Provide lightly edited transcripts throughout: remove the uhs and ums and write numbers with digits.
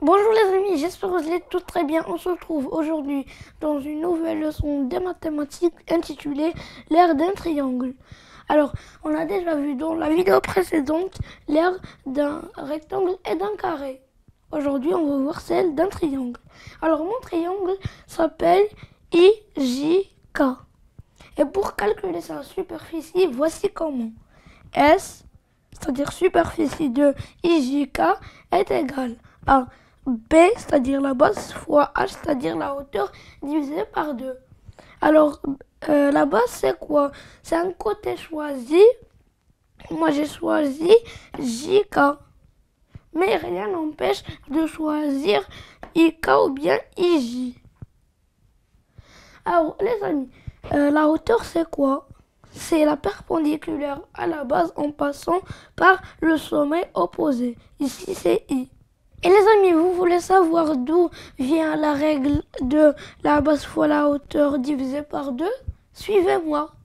Bonjour les amis, j'espère que vous allez tous très bien. On se retrouve aujourd'hui dans une nouvelle leçon des mathématiques intitulée l'aire d'un triangle. Alors, on a déjà vu dans la vidéo précédente l'aire d'un rectangle et d'un carré. Aujourd'hui, on va voir celle d'un triangle. Alors, mon triangle s'appelle IJK. Et pour calculer sa superficie, voici comment. S, c'est-à-dire superficie de IJK, est égale à B, c'est-à-dire la base, fois H, c'est-à-dire la hauteur, divisé par 2. Alors, la base, c'est quoi? C'est un côté choisi. Moi, j'ai choisi JK. Mais rien n'empêche de choisir IK ou bien IJ. Alors, les amis, la hauteur, c'est quoi? C'est la perpendiculaire à la base en passant par le sommet opposé. Ici, c'est I. Et les amis, vous voulez savoir d'où vient la règle de la base fois la hauteur divisée par 2? Suivez-moi.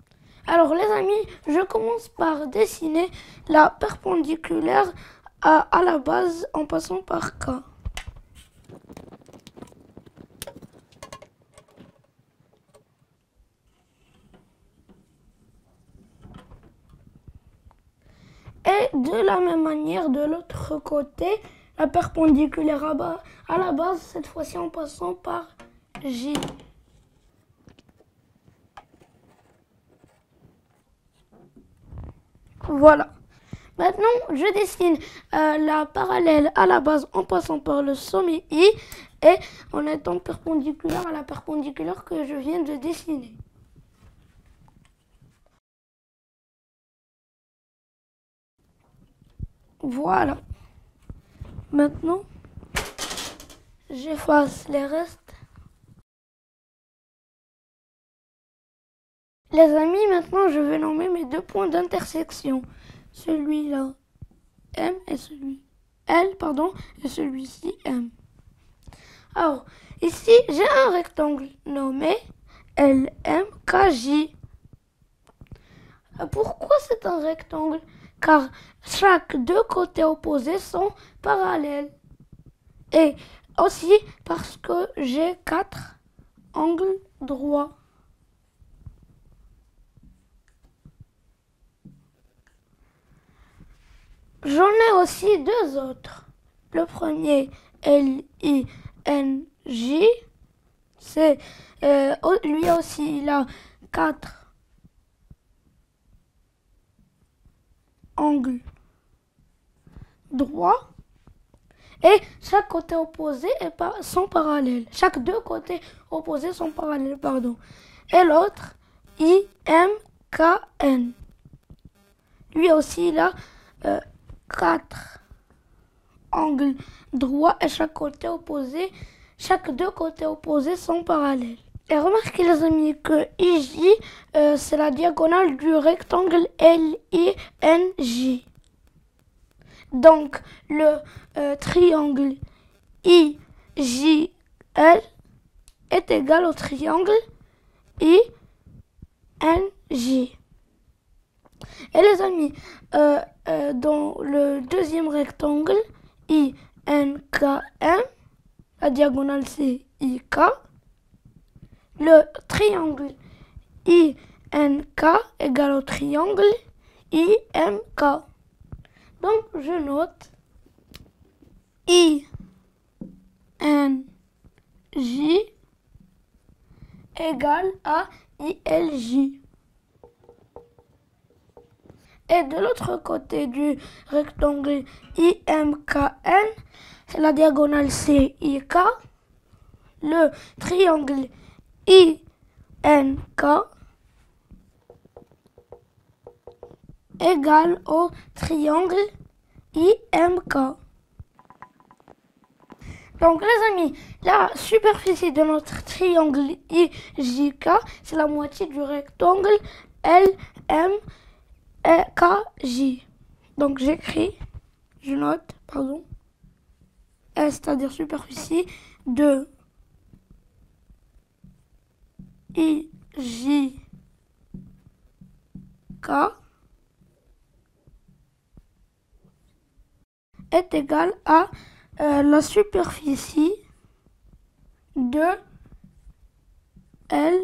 Alors les amis, je commence par dessiner la perpendiculaire à la base en passant par K. Et de la même manière, de l'autre côté, la perpendiculaire à la base, cette fois-ci en passant par J. Voilà. Maintenant, je dessine la parallèle à la base en passant par le sommet I et en étant perpendiculaire à la perpendiculaire que je viens de dessiner. Voilà. Maintenant, j'efface les restes. Les amis, maintenant, je vais nommer mes deux points d'intersection. Celui-là, M, et celui L, pardon, et celui-ci, M. Alors, ici, j'ai un rectangle nommé LMKJ. Pourquoi c'est un rectangle? Car chaque deux côtés opposés sont parallèles. Et aussi parce que j'ai 4 angles droits. J'en ai aussi deux autres. Le premier, LINJ, c'est lui aussi il a 4 angles droits. Et chaque côté opposé sont parallèles. Chaque deux côtés opposés sont parallèles, pardon. Et l'autre, IMKN. Lui aussi, il a 4 angles droits et chaque deux côtés opposés sont parallèles. Et remarquez les amis que IJ, c'est la diagonale du rectangle LINJ. Donc le triangle IJL est égal au triangle INJ. Et les amis, dans le deuxième rectangle INKM, la diagonale c'est IK, le triangle INK égale au triangle IMK. Donc je note INJ égale à ILJ. Et de l'autre côté du rectangle IMKN, la diagonale c'est IK, le triangle INK égale au triangle IMK. Donc les amis, la superficie de notre triangle IJK, c'est la moitié du rectangle LMKJ. Donc j'écris, je note, pardon, S, c'est-à-dire superficie de IJK est égal à la superficie de L,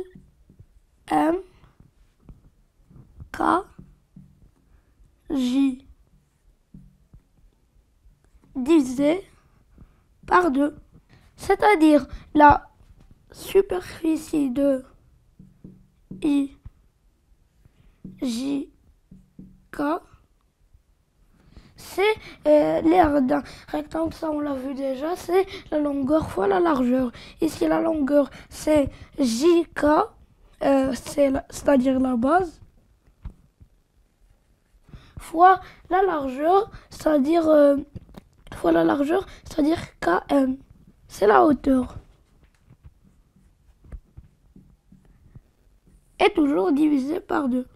M, K, J divisé par 2. C'est-à-dire la superficie de I, J, K, c'est l'aire d'un rectangle, ça on l'a vu déjà, c'est la longueur fois la largeur. Ici la longueur c'est JK, c'est-à-dire la base, fois la largeur, c'est-à-dire KM, c'est la hauteur. Et toujours divisé par 2.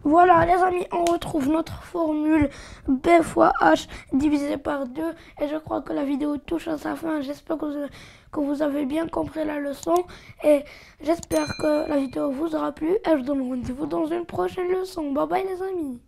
Voilà les amis, on retrouve notre formule B fois H divisé par 2. Et je crois que la vidéo touche à sa fin. J'espère que vous avez bien compris la leçon. Et j'espère que la vidéo vous aura plu. Et je vous donne rendez-vous dans une prochaine leçon. Bye bye les amis.